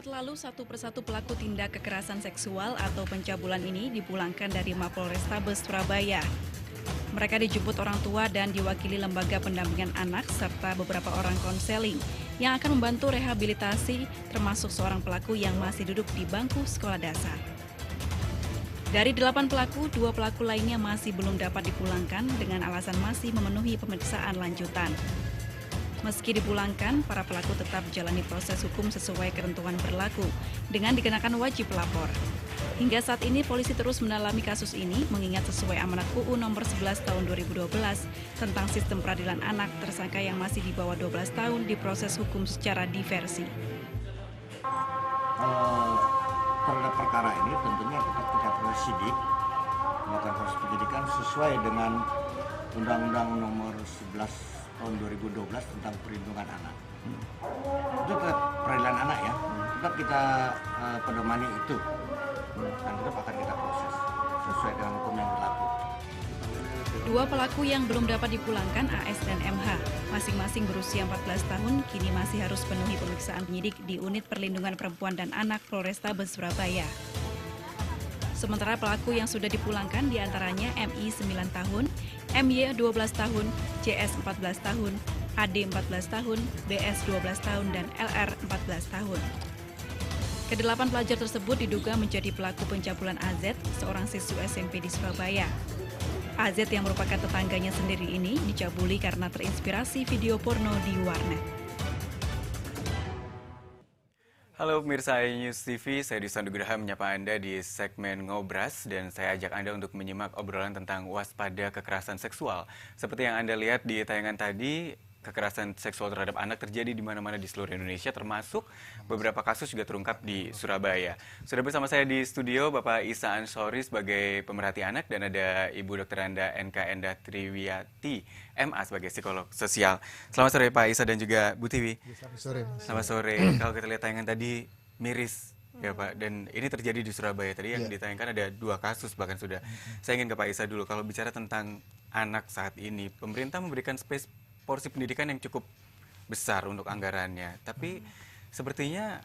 Jumat lalu, satu persatu pelaku tindak kekerasan seksual atau pencabulan ini dipulangkan dari Mapolrestabes Surabaya. Mereka dijemput orang tua dan diwakili lembaga pendampingan anak serta beberapa orang konseling yang akan membantu rehabilitasi termasuk seorang pelaku yang masih duduk di bangku sekolah dasar. Dari 8 pelaku, 2 pelaku lainnya masih belum dapat dipulangkan dengan alasan masih memenuhi pemeriksaan lanjutan. Meski dipulangkan, para pelaku tetap jalani proses hukum sesuai ketentuan berlaku dengan dikenakan wajib lapor. Hingga saat ini, polisi terus mendalami kasus ini mengingat sesuai amanat UU nomor 11 tahun 2012 tentang sistem peradilan anak, tersangka yang masih di bawah 12 tahun diproses hukum secara diversi. Terhadap perkara ini tentunya ketika proses sidik melakukan proses penyidikan sesuai dengan Undang-Undang nomor 11 tahun 2012 tentang perlindungan anak. Itu tetap peradilan anak ya, tetap kita pedomani itu dan tetap akan kita proses sesuai dengan hukum yang berlaku. 2 pelaku yang belum dapat dipulangkan, AS dan MH, masing-masing berusia 14 tahun, kini masih harus penuhi pemeriksaan penyidik di Unit Perlindungan Perempuan dan Anak Polrestabes Surabaya. Sementara pelaku yang sudah dipulangkan diantaranya MI 9 tahun, MY 12 tahun, CS 14 tahun, AD 14 tahun, BS 12 tahun, dan LR 14 tahun. Kedelapan pelajar tersebut diduga menjadi pelaku pencabulan AZ, seorang siswa SMP di Surabaya. AZ yang merupakan tetangganya sendiri ini dicabuli karena terinspirasi video porno di warnet. Halo pemirsa iNews TV, saya Dusan Nugraha menyapa Anda di segmen Ngobras dan saya ajak Anda untuk menyimak obrolan tentang waspada kekerasan seksual. Seperti yang Anda lihat di tayangan tadi, kekerasan seksual terhadap anak terjadi di mana-mana di seluruh Indonesia, termasuk beberapa kasus juga terungkap di Surabaya. Sudah bersama saya di studio Bapak Isa Ansori sebagai pemerhati anak dan ada Ibu Dr. Anda NK Endah Triwiati MA sebagai psikolog sosial. Selamat sore Pak Isa dan juga Bu Tiwi. Selamat sore, Mas. Selamat sore. Kalau kita lihat tayangan tadi miris ya Pak, dan ini terjadi di Surabaya. Tadi yang ditayangkan ada 2 kasus bahkan sudah. Saya ingin ke Pak Isa dulu. Kalau bicara tentang anak saat ini, pemerintah memberikan porsi pendidikan yang cukup besar untuk anggarannya. Tapi sepertinya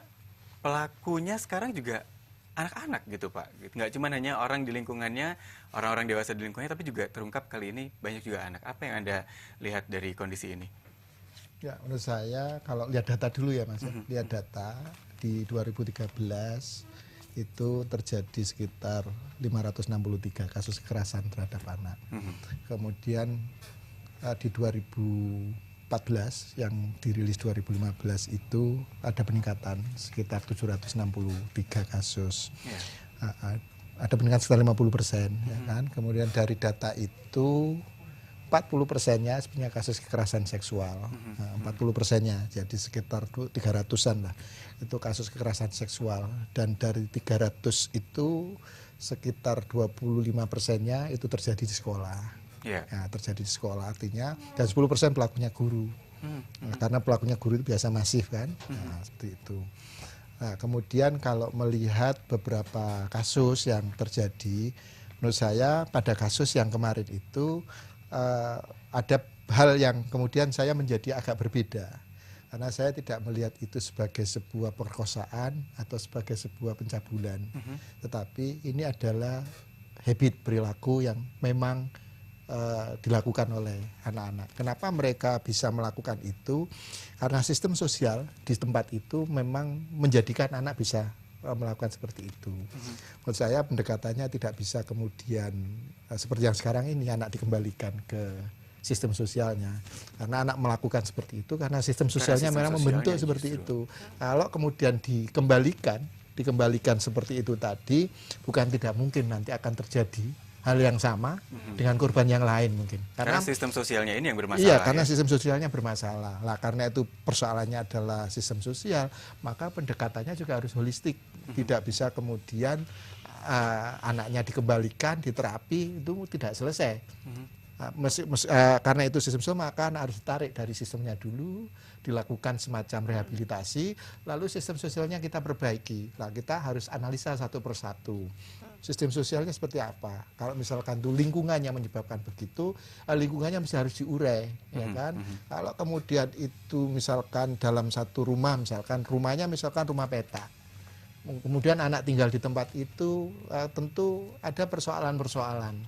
pelakunya sekarang juga anak-anak gitu Pak. Nggak cuma hanya orang di lingkungannya, orang-orang dewasa di lingkungannya, tapi juga terungkap kali ini banyak juga anak. Apa yang Anda lihat dari kondisi ini? Ya, menurut saya kalau lihat data dulu ya Mas. Lihat data di 2013 itu terjadi sekitar 563 kasus kekerasan terhadap anak. Kemudian di 2014 yang dirilis 2015 itu ada peningkatan sekitar 763 kasus. Ada peningkatan sekitar 50%, ya kan. Kemudian dari data itu 40%-nya sebenarnya kasus kekerasan seksual. 40%-nya jadi sekitar 300-an lah. Itu kasus kekerasan seksual, dan dari 300 itu sekitar 25%-nya itu terjadi di sekolah. Nah, terjadi di sekolah artinya, dan 10% pelakunya guru. Karena pelakunya guru itu biasa masif kan. Nah, seperti itu. Nah, kemudian kalau melihat beberapa kasus yang terjadi, menurut saya pada kasus yang kemarin itu ada hal yang kemudian saya menjadi agak berbeda. Karena saya tidak melihat itu sebagai sebuah perkosaan atau sebagai sebuah pencabulan. Tetapi ini adalah habit perilaku yang memang dilakukan oleh anak-anak. Kenapa mereka bisa melakukan itu? Karena sistem sosial di tempat itu memang menjadikan anak bisa melakukan seperti itu. Menurut saya pendekatannya tidak bisa kemudian seperti yang sekarang ini, anak dikembalikan ke sistem sosialnya. Karena anak melakukan seperti itu karena sistem sosialnya memang membentuk seperti itu. Kalau kemudian dikembalikan seperti itu tadi, bukan tidak mungkin nanti akan terjadi hal yang sama dengan korban yang lain mungkin. Karena sistem sosialnya ini yang bermasalah. Iya, karena sistem sosialnya bermasalah. Lah, karena itu persoalannya adalah sistem sosial, maka pendekatannya juga harus holistik. Tidak bisa kemudian anaknya dikembalikan, diterapi, itu tidak selesai. Karena itu sistem sosial, maka anak harus ditarik dari sistemnya dulu, dilakukan semacam rehabilitasi, lalu sistem sosialnya kita perbaiki. Nah, kita harus analisa satu persatu. Sistem sosialnya seperti apa? Kalau misalkan itu lingkungannya menyebabkan begitu, lingkungannya mesti harus diurai, ya kan? Kalau kemudian itu misalkan dalam satu rumah, misalkan rumahnya misalkan rumah peta, kemudian anak tinggal di tempat itu, tentu ada persoalan-persoalan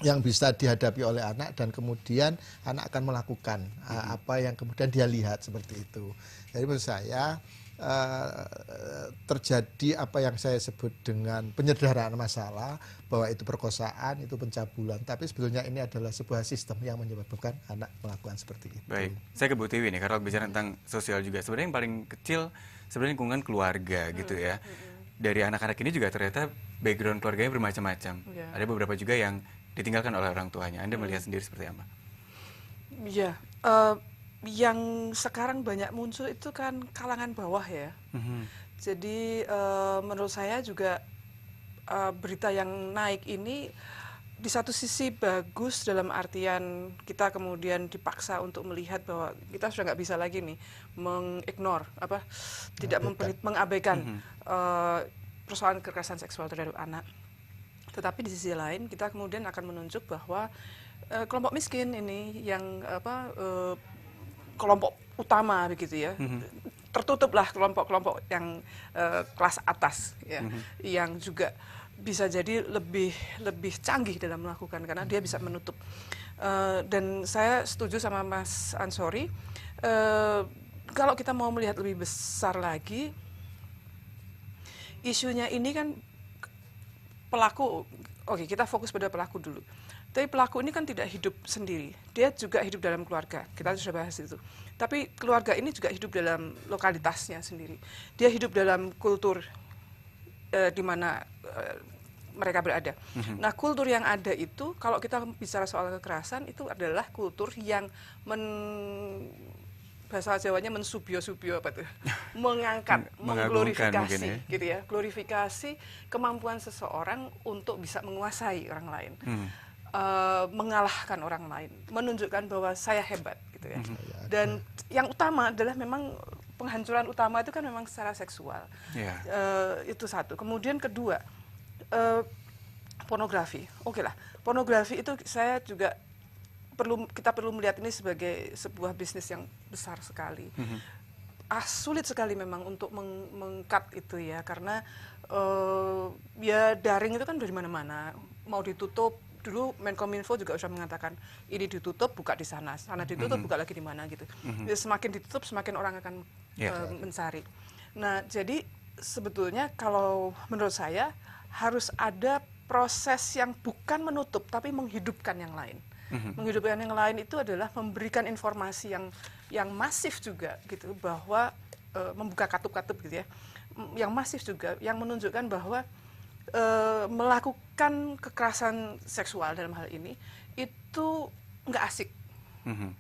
yang bisa dihadapi oleh anak, dan kemudian anak akan melakukan apa yang kemudian dia lihat seperti itu. Jadi menurut saya terjadi apa yang saya sebut dengan penyederhanaan masalah, bahwa itu perkosaan, itu pencabulan, tapi sebetulnya ini adalah sebuah sistem yang menyebabkan anak melakukan seperti itu. Baik, saya ke Bu Tiwi nih, karena bicara tentang sosial juga, sebenarnya yang paling kecil sebenarnya lingkungan keluarga gitu ya. Dari anak-anak ini juga ternyata background keluarganya bermacam-macam. Ada beberapa juga yang ditinggalkan oleh orang tuanya. Anda melihat sendiri seperti apa? Iya, yang sekarang banyak muncul itu kan kalangan bawah ya. Jadi menurut saya juga berita yang naik ini di satu sisi bagus, dalam artian kita kemudian dipaksa untuk melihat bahwa kita sudah nggak bisa lagi nih mengignore mengabaikan persoalan kekerasan seksual terhadap anak. Tetapi di sisi lain kita kemudian akan menunjuk bahwa kelompok miskin ini yang kelompok utama begitu ya, tertutuplah kelompok-kelompok yang kelas atas ya, yang juga bisa jadi lebih canggih dalam melakukan, karena dia bisa menutup. Dan saya setuju sama Mas Ansori, kalau kita mau melihat lebih besar lagi, isunya ini kan pelaku, oke, kita fokus pada pelaku dulu. Tapi pelaku ini kan tidak hidup sendiri, dia juga hidup dalam keluarga, kita sudah bahas itu. Tapi keluarga ini juga hidup dalam lokalitasnya sendiri. Dia hidup dalam kultur di mana mereka berada. Nah, kultur yang ada itu, kalau kita bicara soal kekerasan, itu adalah kultur yang bahasa Jawanya mensubio-subio apa tuh? Mengangkat, mengglorifikasi gitu ya. Glorifikasi kemampuan seseorang untuk bisa menguasai orang lain. Mengalahkan orang lain, menunjukkan bahwa saya hebat gitu ya. Dan yang utama adalah memang penghancuran utama itu kan memang secara seksual. Itu satu. Kemudian kedua, pornografi. Oke lah, pornografi itu saya juga kita perlu melihat ini sebagai sebuah bisnis yang besar sekali. Sulit sekali memang untuk meng-cut itu ya, karena ya daring itu kan dari mana-mana, mau ditutup. Dulu Menkominfo juga sudah mengatakan ini ditutup, buka di sana ditutup, buka lagi di mana gitu. Semakin ditutup, semakin orang akan mencari. Nah, jadi sebetulnya kalau menurut saya harus ada proses yang bukan menutup, tapi menghidupkan yang lain. Menghidupkan yang lain itu adalah memberikan informasi yang masif juga gitu, bahwa membuka katup-katup gitu ya, yang masif juga, yang menunjukkan bahwa melakukan kekerasan seksual dalam hal ini itu nggak asik,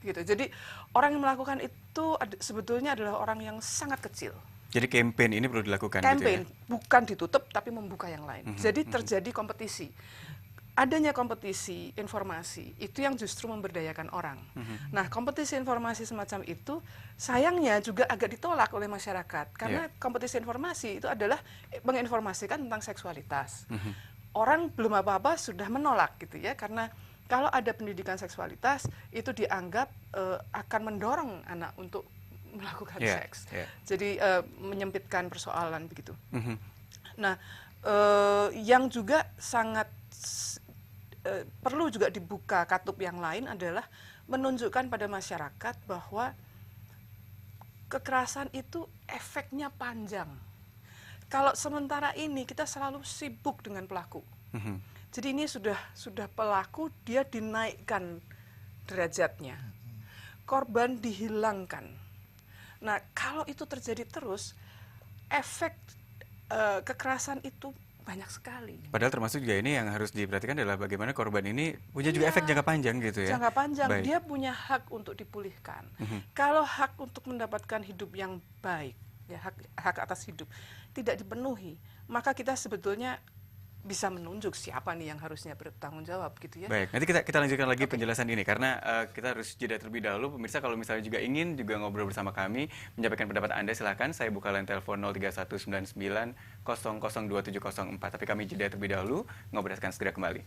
gitu. Jadi orang yang melakukan itu sebetulnya adalah orang yang sangat kecil. Jadi campaign ini perlu dilakukan. Campaign gitu ya? Bukan ditutup tapi membuka yang lain. Jadi terjadi kompetisi. Adanya kompetisi informasi itu yang justru memberdayakan orang. Nah, kompetisi informasi semacam itu sayangnya juga agak ditolak oleh masyarakat, karena kompetisi informasi itu adalah menginformasikan tentang seksualitas. Orang belum apa-apa sudah menolak gitu ya, karena kalau ada pendidikan seksualitas itu dianggap akan mendorong anak untuk melakukan seks. Jadi menyempitkan persoalan begitu. Nah, yang juga sangat perlu juga dibuka katup yang lain adalah menunjukkan pada masyarakat bahwa kekerasan itu efeknya panjang. Kalau sementara ini kita selalu sibuk dengan pelaku. Jadi ini sudah pelaku, dia dinaikkan derajatnya. Korban dihilangkan. Nah, kalau itu terjadi terus, efek kekerasan itu banyak sekali. Padahal termasuk juga ini yang harus diperhatikan adalah bagaimana korban ini punya juga efek jangka panjang gitu ya. Jangka panjang, dia punya hak untuk dipulihkan. Kalau hak untuk mendapatkan hidup yang baik, ya hak atas hidup tidak dipenuhi, maka kita sebetulnya bisa menunjuk siapa nih yang harusnya bertanggung jawab gitu ya. Baik, nanti kita lanjutkan lagi penjelasan ini karena kita harus jeda terlebih dahulu. Pemirsa kalau misalnya juga ingin juga ngobrol bersama kami, menyampaikan pendapat Anda silakan. Saya buka line telepon 03199 002704. Tapi kami jeda terlebih dahulu, ngobrolkan segera kembali.